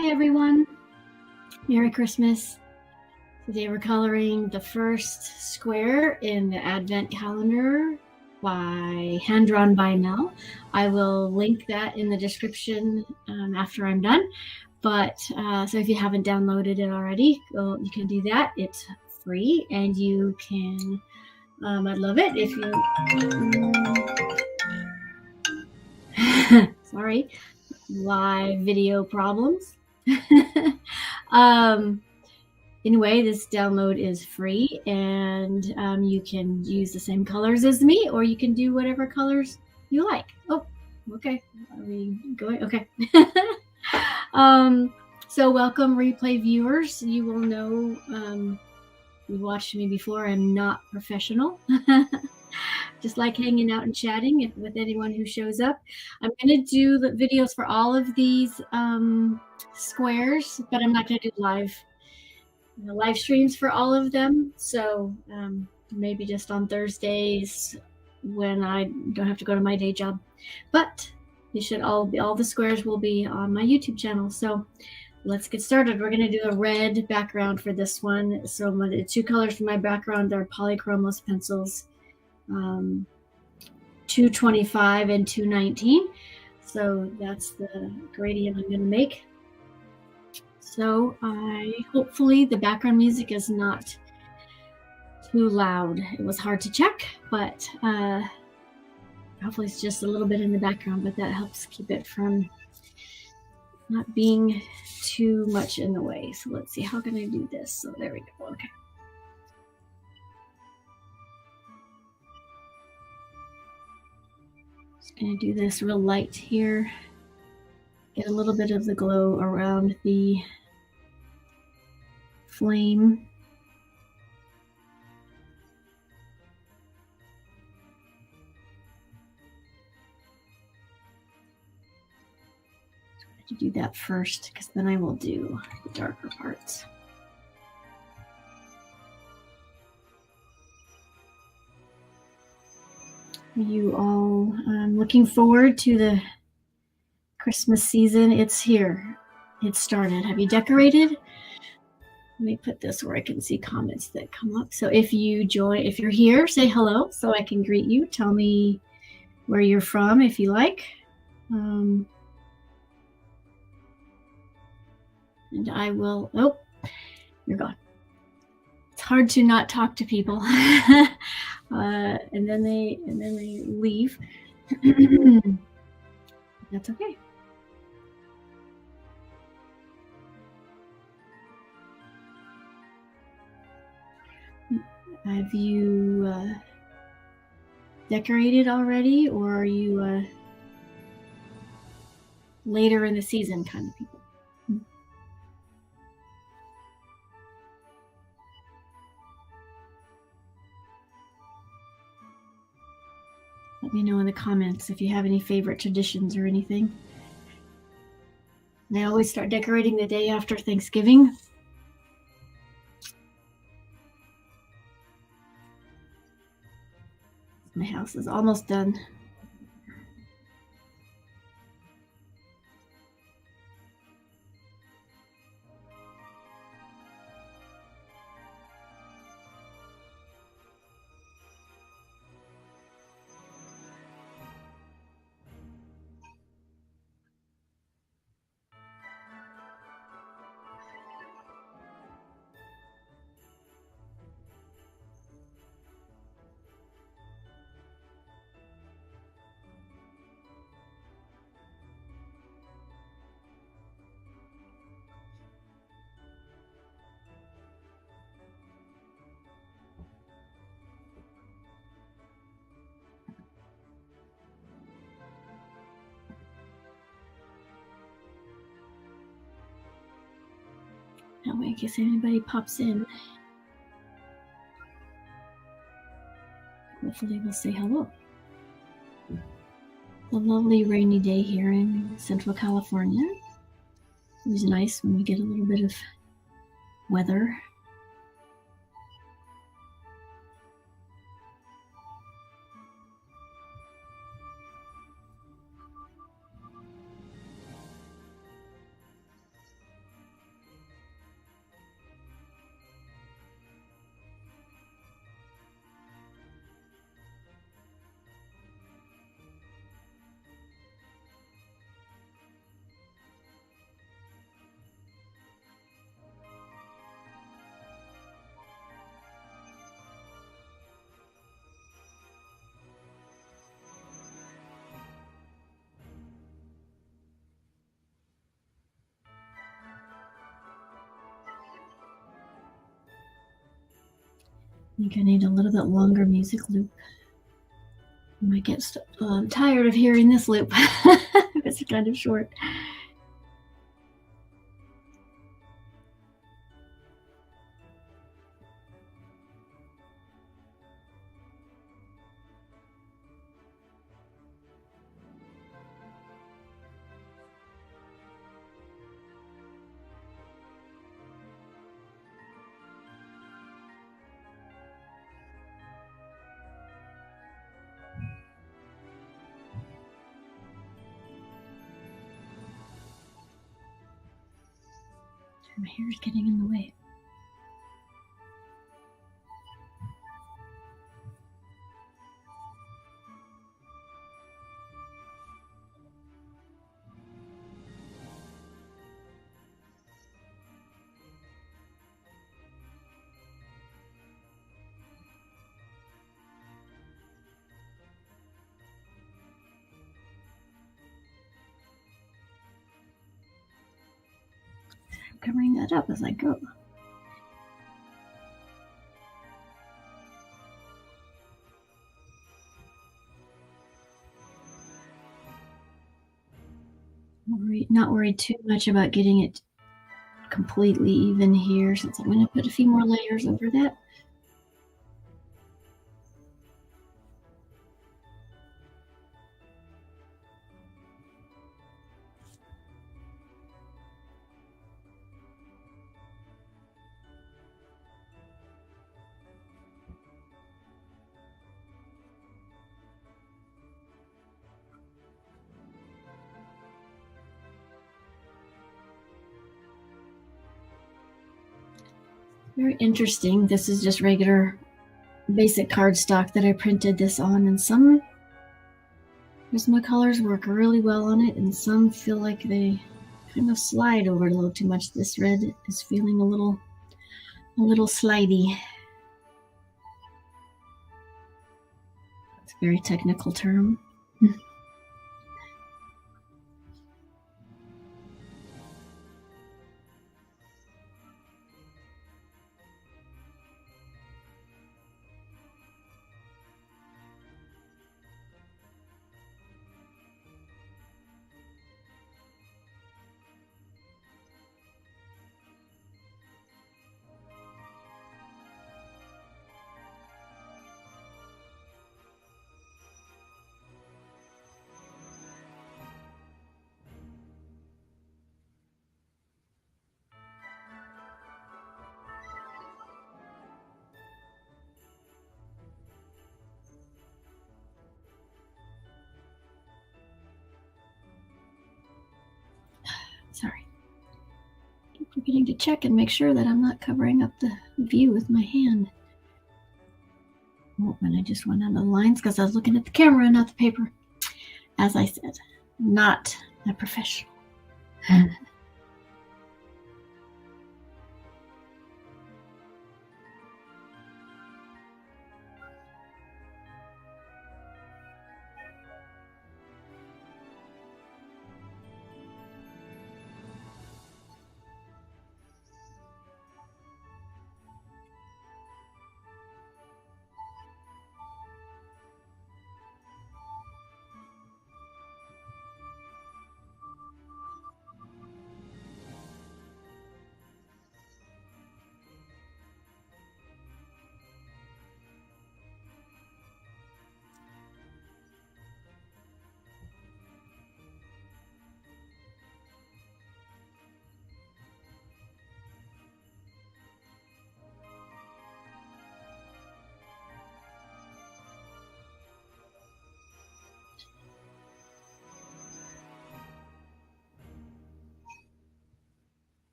Hi everyone, Merry Christmas. Today we're coloring the first square in the Advent calendar by hand drawn by Mel. I will link that in the description after I'm done. But so if you haven't downloaded it already, you can do that. It's free and you can, I'd love it if you, sorry, live video problems. Anyway, this download is free and you can use the same colors as me, or you can do whatever colors you like. Oh, okay. Are we going? Okay. So welcome replay viewers. You will know you've watched me before. I'm not professional. Just like hanging out and chatting with anyone who shows up. I'm going to do the videos for all of these squares, but I'm not going to do live streams for all of them. So maybe just on Thursdays when I don't have to go to my day job. But you should all the squares will be on my YouTube channel. So let's get started. We're going to do a red background for this one. So the two colors for my background are Polychromos pencils, 225 and 219. So that's the gradient I'm going to make. So hopefully the background music is not too loud. It was hard to check, but hopefully it's just a little bit in the background, but that helps keep it from not being too much in the way. So let's see, how can I do this? So there we go, okay. Just gonna do this real light here. Get a little bit of the glow around the flame. To do that first, because then I will do the darker parts. Are you all looking forward to the Christmas season? It's here. It started. Have you decorated? Let me put this where I can see comments that come up. So if you're here, say hello so I can greet you. Tell me where you're from if you like. And I will, oh, you're gone. It's hard to not talk to people. And then they leave. That's okay. Have you decorated already, or are you later in the season kind of people? Let me know in the comments if you have any favorite traditions or anything. I always start decorating the day after Thanksgiving. My house is almost done. That way, in case anybody pops in, hopefully they'll say hello. A lovely rainy day here in Central California. It was nice when we get a little bit of weather. think I need a little bit longer music loop. I might get tired of hearing this loop. It's kind of short. My hair is getting in the way. I'm covering that up as I go. Not worried too much about getting it completely even here, since I'm going to put a few more layers over that. Very interesting. This is just regular basic cardstock that I printed this on, and some Prismacolors work really well on it, and some feel like they kind of slide over it a little too much. This red is feeling a little slidey. It's a very technical term. Sorry. Keep forgetting to check and make sure that I'm not covering up the view with my hand. Oh, and I just went out of the lines because I was looking at the camera, not the paper. As I said, not a professional.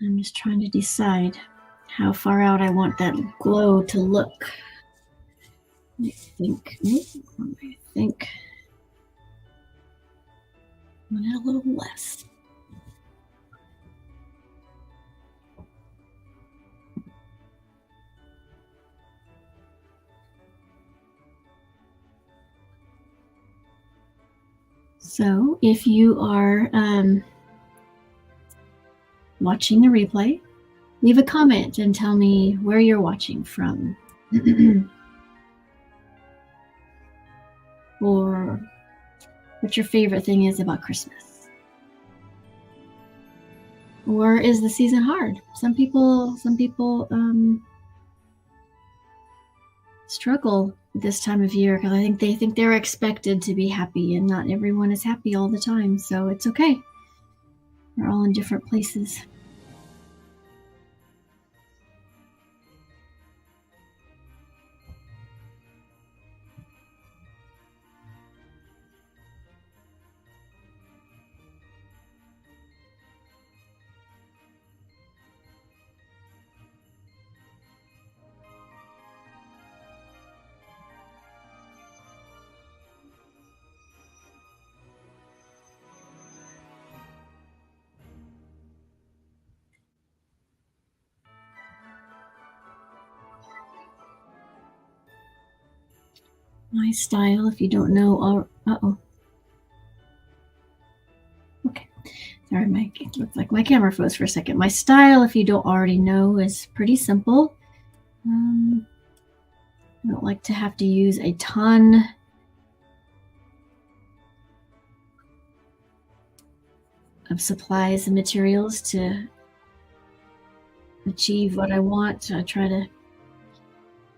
I'm just trying to decide how far out I want that glow to look. I think I want a little less. So if you are watching the replay, leave a comment and tell me where you're watching from. Or what your favorite thing is about Christmas. Or is the season hard? Some people struggle this time of year because I think they think they're expected to be happy, and not everyone is happy all the time. So it's okay. We're all in different places. My style, if you don't know, okay. Sorry, it looked like my camera froze for a second. My style, if you don't already know, is pretty simple. I don't like to have to use a ton of supplies and materials to achieve what I want. I try to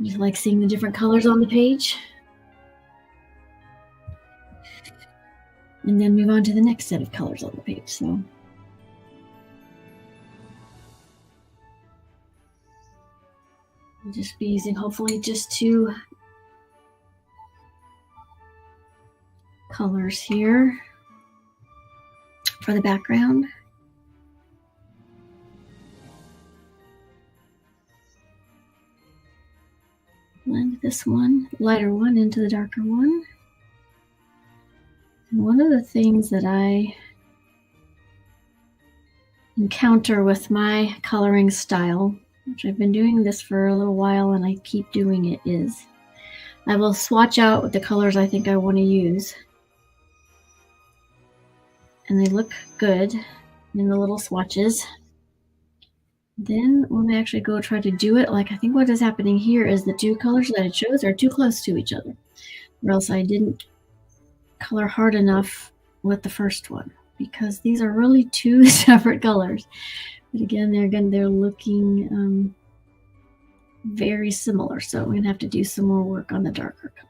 just like seeing the different colors on the page. And then move on to the next set of colors on the page. So I'll just be using hopefully just 2 colors here for the background. Blend this one, lighter one, into the darker one. And one of the things that I encounter with my coloring style, which I've been doing this for a little while and I keep doing it, is I will swatch out the colors I think I want to use. And they look good in the little swatches. Then when I actually go try to do it, like I think what is happening here is the 2 colors that I chose are too close to each other, or else I didn't color hard enough with the first one, because these are really 2 separate colors. But again, they're looking very similar, so I'm gonna have to do some more work on the darker color.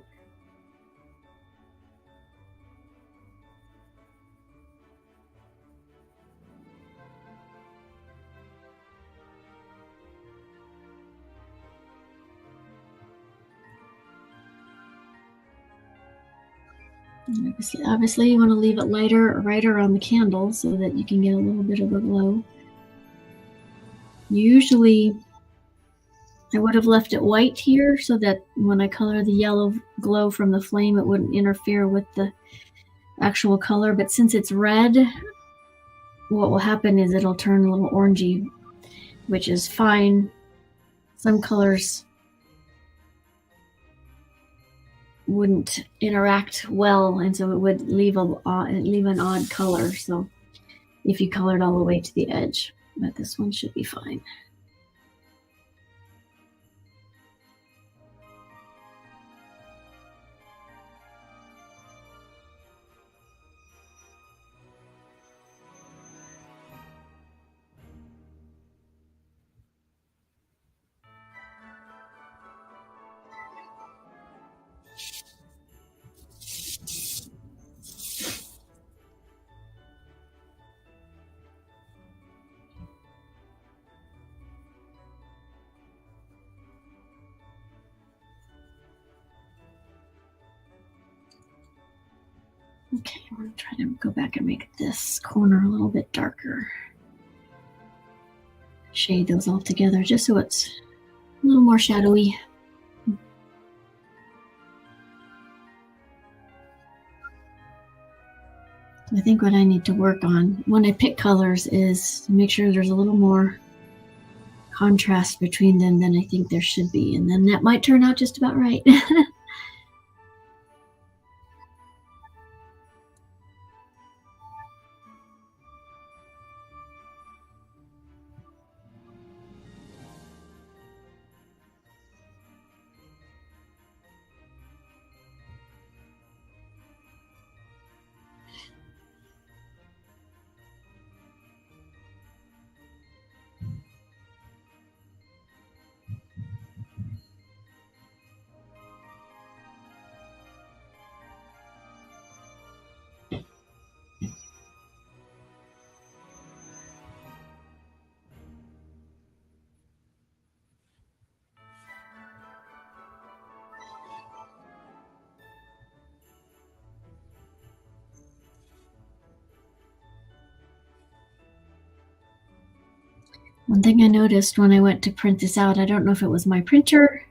Obviously, you want to leave it lighter right around the candle so that you can get a little bit of a glow. Usually, I would have left it white here so that when I color the yellow glow from the flame, it wouldn't interfere with the actual color. But since it's red, what will happen is it'll turn a little orangey, which is fine. Some colors wouldn't interact well, and so it would leave an odd color. So if you colored all the way to the edge, but this one should be fine. Okay, I'm going to try to go back and make this corner a little bit darker. Shade those all together just so it's a little more shadowy. I think what I need to work on when I pick colors is to make sure there's a little more contrast between them than I think there should be, and then that might turn out just about right. One thing I noticed when I went to print this out, I don't know if it was my printer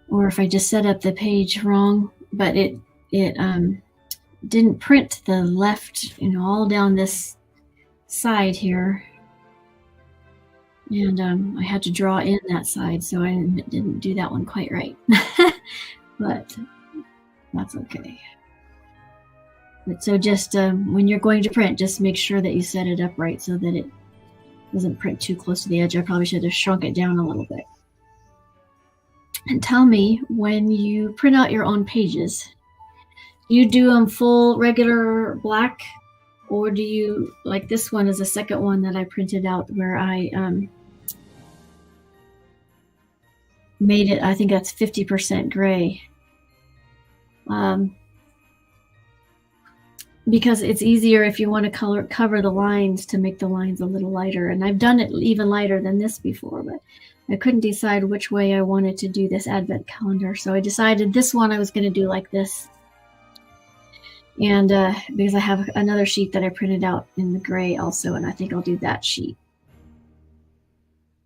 or if I just set up the page wrong, but it didn't print the left, all down this side here. And I had to draw in that side, so I didn't do that one quite right. But that's okay. But so just when you're going to print, just make sure that you set it up right so that it doesn't print too close to the edge. I probably should have shrunk it down a little bit. And tell me, when you print out your own pages, you do them full regular black, or do you, like this one is the second one that I printed out where I made it, I think that's 50% gray. Because it's easier if you want to cover the lines to make the lines a little lighter. And I've done it even lighter than this before, but I couldn't decide which way I wanted to do this advent calendar. So I decided this one I was going to do like this. And because I have another sheet that I printed out in the gray also, and I think I'll do that sheet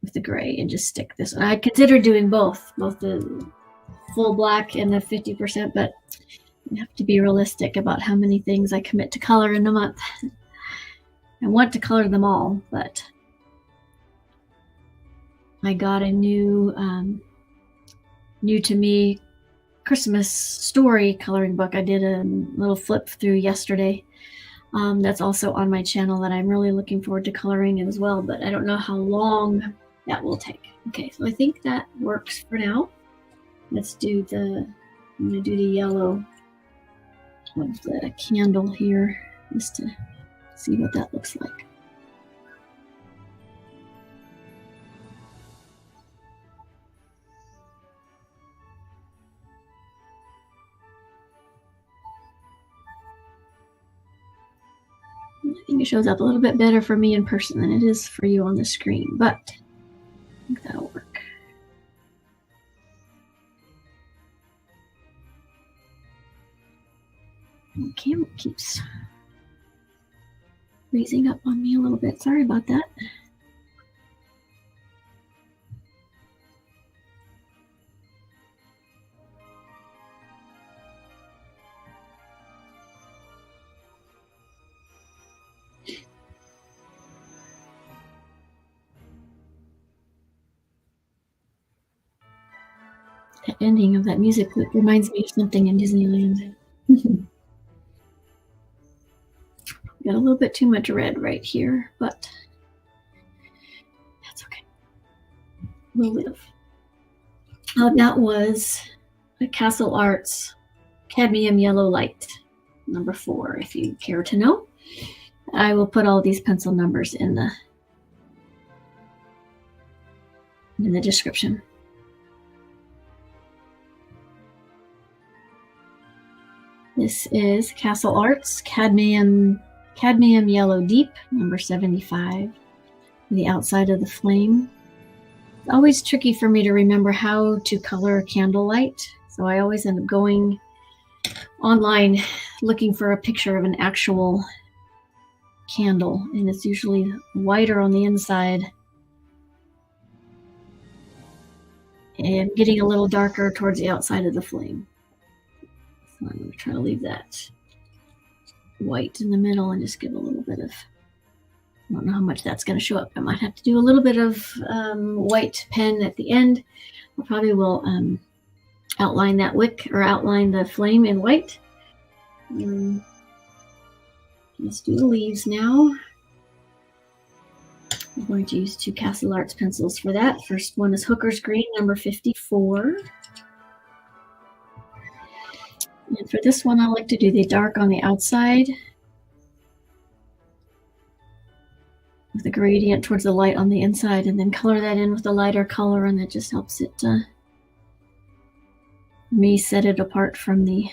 with the gray and just stick this one. I considered doing both the full black and the 50%, but I have to be realistic about how many things I commit to color in a month. I want to color them all, but I got a new to me Christmas story coloring book. I did a little flip through yesterday. That's also on my channel that I'm really looking forward to coloring as well, but I don't know how long that will take. Okay, so I think that works for now. Let's do I'm gonna do the yellow of the candle here just to see what that looks like. I think it shows up a little bit better for me in person than it is for you on the screen, but I think that'll work. The camera keeps raising up on me a little bit. Sorry about that. The ending of that music clip reminds me of something in Disneyland. Got a little bit too much red right here, but that's okay. We'll live. That was the Castle Arts Cadmium Yellow Light, number 4, if you care to know. I will put all these pencil numbers in the description. This is Castle Arts Cadmium Yellow Deep, number 75, the outside of the flame. It's always tricky for me to remember how to color candlelight, so I always end up going online looking for a picture of an actual candle, and it's usually whiter on the inside and getting a little darker towards the outside of the flame. So I'm going to try to leave that white in the middle and just give a little bit of, I don't know how much that's going to show up. I might have to do a little bit of white pen at the end. I probably will outline that wick, or outline the flame in white. Let's do the leaves now. I'm going to use 2 Castle Arts pencils for that. First one is Hooker's Green, number 54. And for this one, I like to do the dark on the outside with the gradient towards the light on the inside, and then color that in with a lighter color, and that just helps it me set it apart from the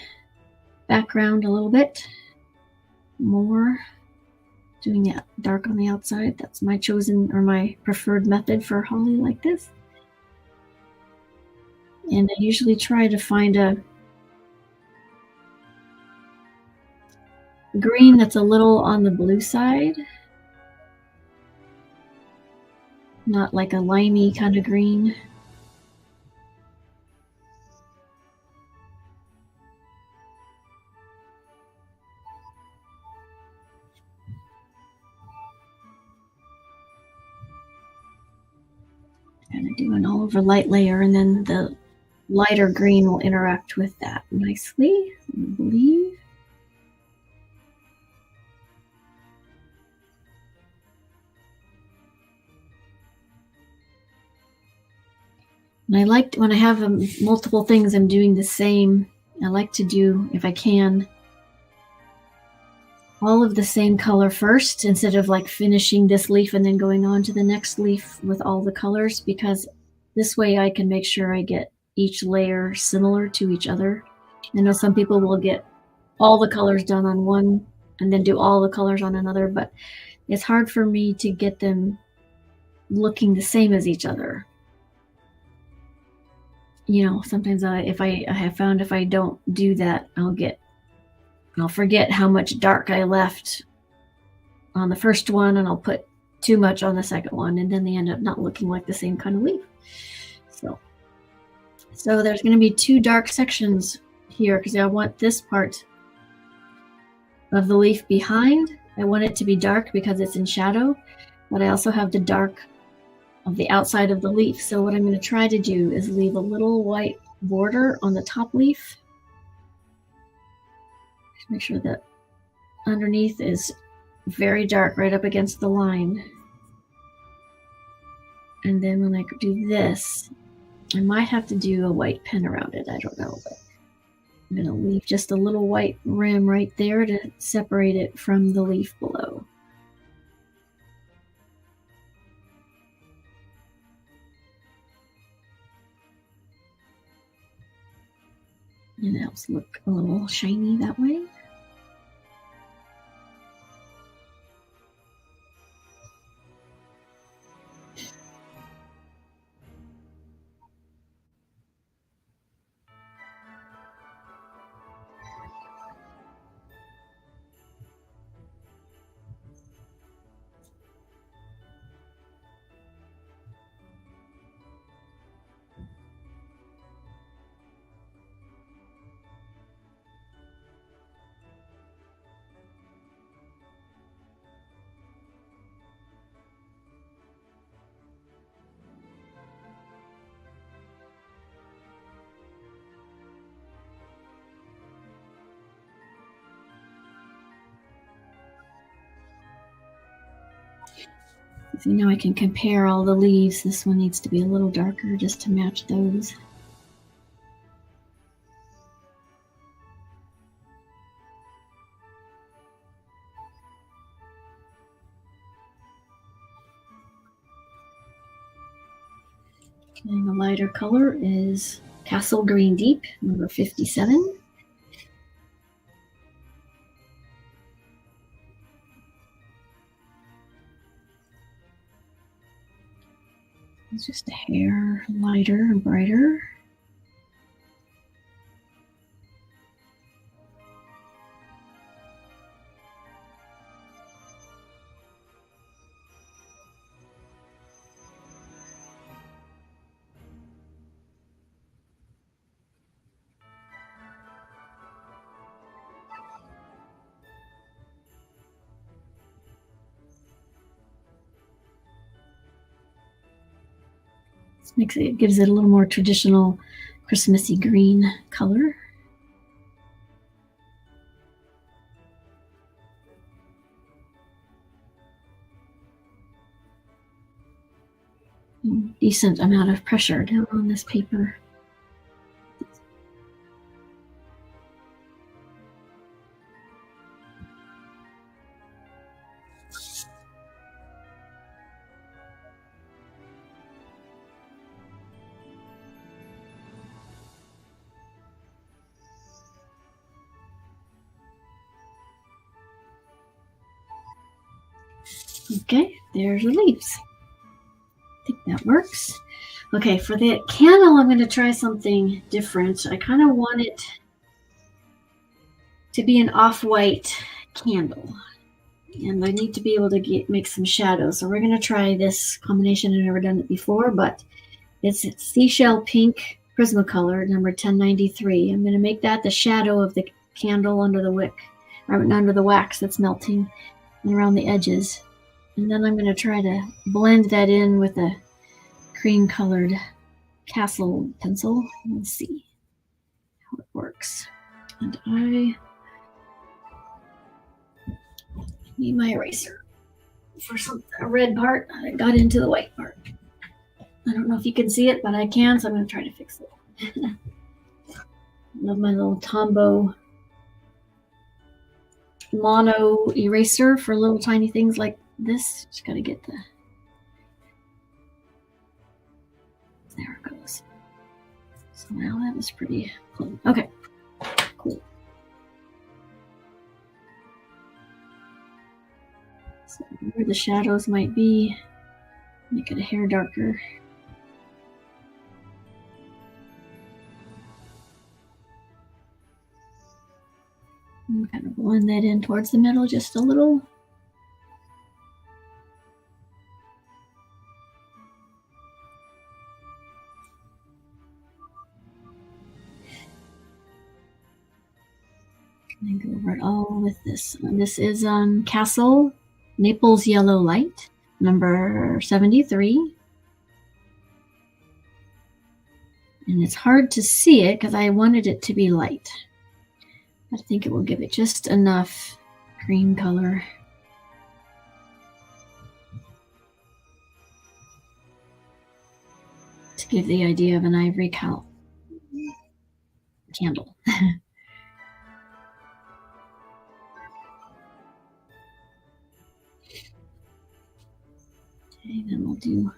background a little bit more. Doing that dark on the outside, that's my chosen or my preferred method for holly like this. And I usually try to find a green that's a little on the blue side. not like a limey kind of green. Kind of do an all over light layer, and then the lighter green will interact with that nicely, I believe. And I like when I have multiple things I'm doing the same, I like to do, if I can, all of the same color first instead of like finishing this leaf and then going on to the next leaf with all the colors, because this way I can make sure I get each layer similar to each other. I know some people will get all the colors done on one and then do all the colors on another, but it's hard for me to get them looking the same as each other. You know, sometimes I have found if I don't do that, I'll forget how much dark I left on the first one, and I'll put too much on the second one, and then they end up not looking like the same kind of leaf. So there's going to be two dark sections here because I want this part of the leaf behind. I want it to be dark because it's in shadow, but I also have the dark of the outside of the leaf. So what I'm going to try to do is leave a little white border on the top leaf. Just make sure that underneath is very dark right up against the line. And then when I do this, I might have to do a white pen around it. I don't know, but I'm going to leave just a little white rim right there to separate it from the leaf below. And it helps look a little shiny that way. So now I can compare all the leaves. This one needs to be a little darker just to match those. And the lighter color is Castle Green Deep, number 57. It's just a hair lighter and brighter. It gives it a little more traditional Christmassy green color. Decent amount of pressure down on this paper. Okay, there's the leaves. I think that works. Okay, for the candle, I'm going to try something different. I kind of want it to be an off-white candle. And I need to be able to make some shadows. So we're going to try this combination. I've never done it before, but it's Seashell Pink Prismacolor, number 1093. I'm going to make that the shadow of the candle under the wick, or under the wax that's melting and around the edges. And then I'm going to try to blend that in with a cream-colored Castle pencil. Let's see how it works. And I need my eraser for a red part. I got into the white part. I don't know if you can see it, but I can, so I'm going to try to fix it. Love my little Tombow mono eraser for little tiny things like this. Just got to get the... There it goes. So now that was pretty clean. Okay, cool. So where the shadows might be, make it a hair darker. And kind of blend that in towards the middle just a little. And go over it all with this. And this is Castle Naples Yellow Light, number 73. And it's hard to see it because I wanted it to be light. I think it will give it just enough green color. To give the idea of an ivory candle. Okay, then we'll do,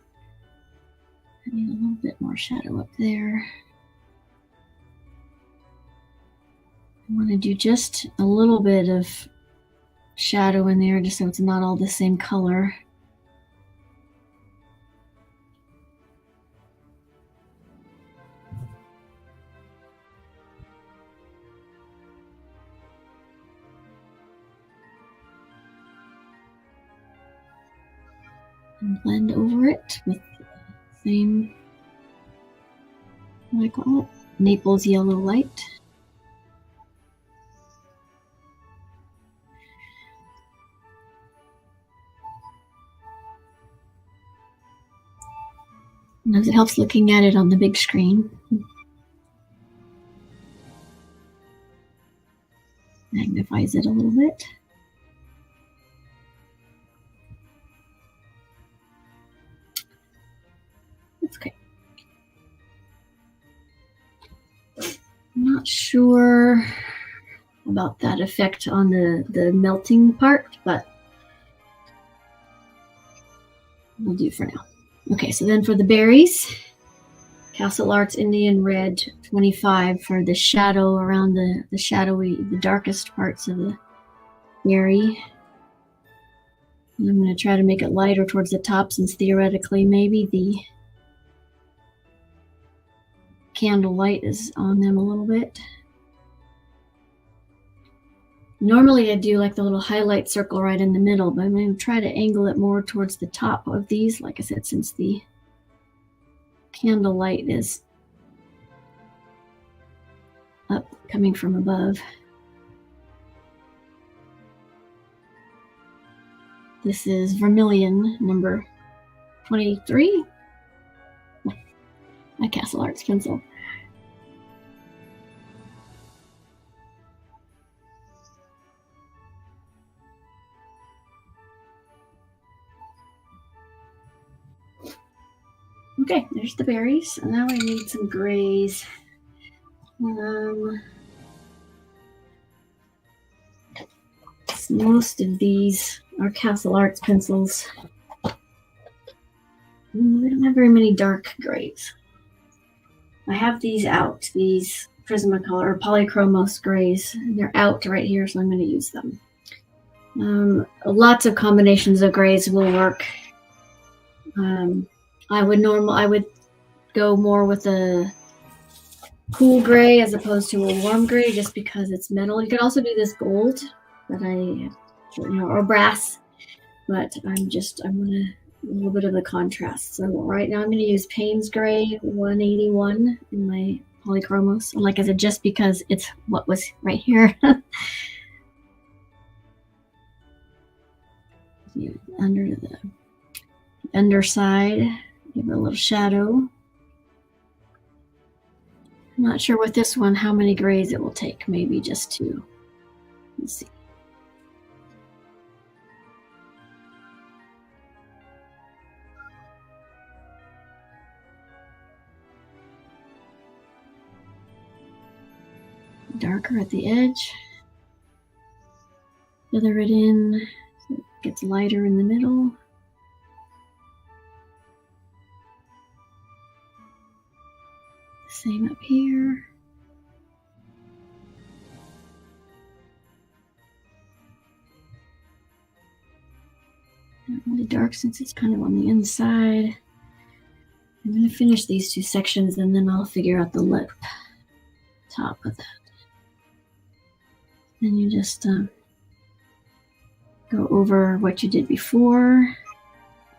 I need a little bit more shadow up there. I want to do just a little bit of shadow in there just so it's not all the same color. And blend over it with the same, what do I call it? Naples Yellow Light. And it helps looking at it on the big screen. Magnifies it a little bit. Okay. I'm not sure about that effect on the melting part, but we'll do for now. Okay, so then for the berries, Castle Arts Indian Red 25 for the shadow around the shadowy, the darkest parts of the berry. And I'm going to try to make it lighter towards the top since theoretically maybe the candle light is on them a little bit. Normally I do like the little highlight circle right in the middle, but I'm going to try to angle it more towards the top of these, like I said, since the candle light is up, coming from above. This is Vermilion, number 23. My Castle Arts pencil. Okay, there's the berries. And now I need some grays. Most of these are Castle Arts pencils. We don't have very many dark grays. I have these out, these Prismacolor or Polychromos grays. They're out right here, so I'm going to use them. Lots of combinations of grays will work. I would go more with a cool gray as opposed to a warm gray just because it's metal. You could also do this gold, but I or brass, but I'm gonna a little bit of the contrast. So right now I'm going to use Payne's Gray 181 in my Polychromos. Like I said, just because it's what was right here. Under the underside, give it a little shadow. I'm not sure with this one how many grays it will take. Maybe just 2. Let's see. Darker at the edge. Feather it in so it gets lighter in the middle. Same up here. Not really dark since it's kind of on the inside. I'm going to finish these 2 sections and then I'll figure out the lip top of that. Then you just go over what you did before,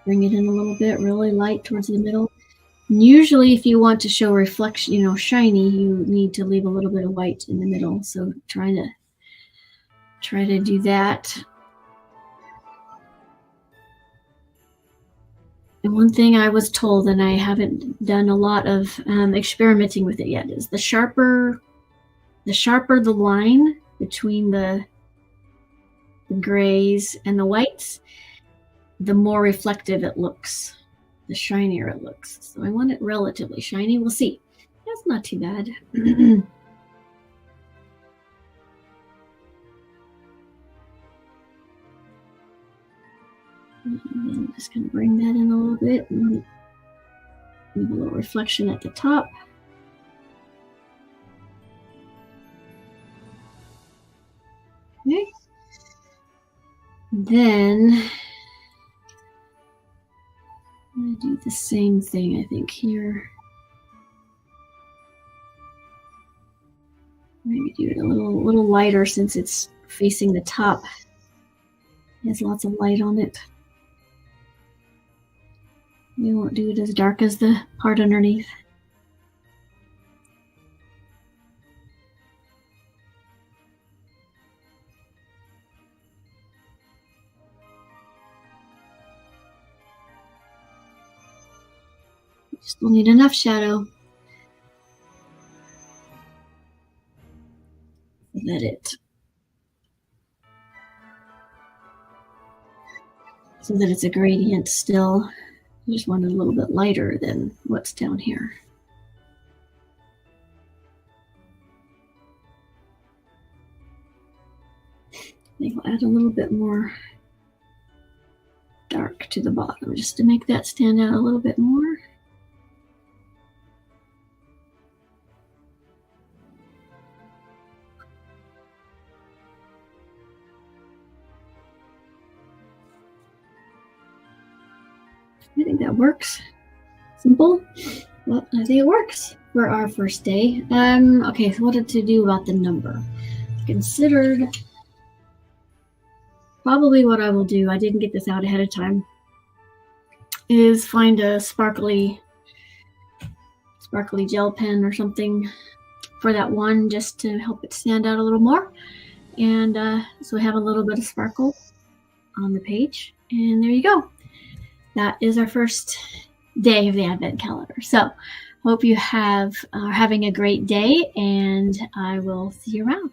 bring it in a little bit, really light towards the middle. And usually if you want to show reflection, shiny, you need to leave a little bit of white in the middle. So try to do that. And one thing I was told, and I haven't done a lot of experimenting with it yet, is the sharper the line between the grays and the whites, the more reflective it looks, the shinier it looks. So I want it relatively shiny. We'll see. That's not too bad. I'm just going to bring that in a little bit and leave a little reflection at the top. Okay. Then I'm going to do the same thing, I think, here. Maybe do it a little lighter since it's facing the top. It has lots of light on it. You won't do it as dark as the part underneath. You still need enough shadow so that it's a gradient still. I just want it a little bit lighter than what's down here. I think I'll add a little bit more dark to the bottom just to make that stand out a little bit more. I think that works. Simple, but I think it works for our first day. Okay, so what to do about the number? Considered probably what I will do, I didn't get this out ahead of time, is find a sparkly gel pen or something for that one, just to help it stand out a little more. And so we have a little bit of sparkle on the page, and there you go. That is our first day of the Advent calendar. So hope you are having a great day, and I will see you around.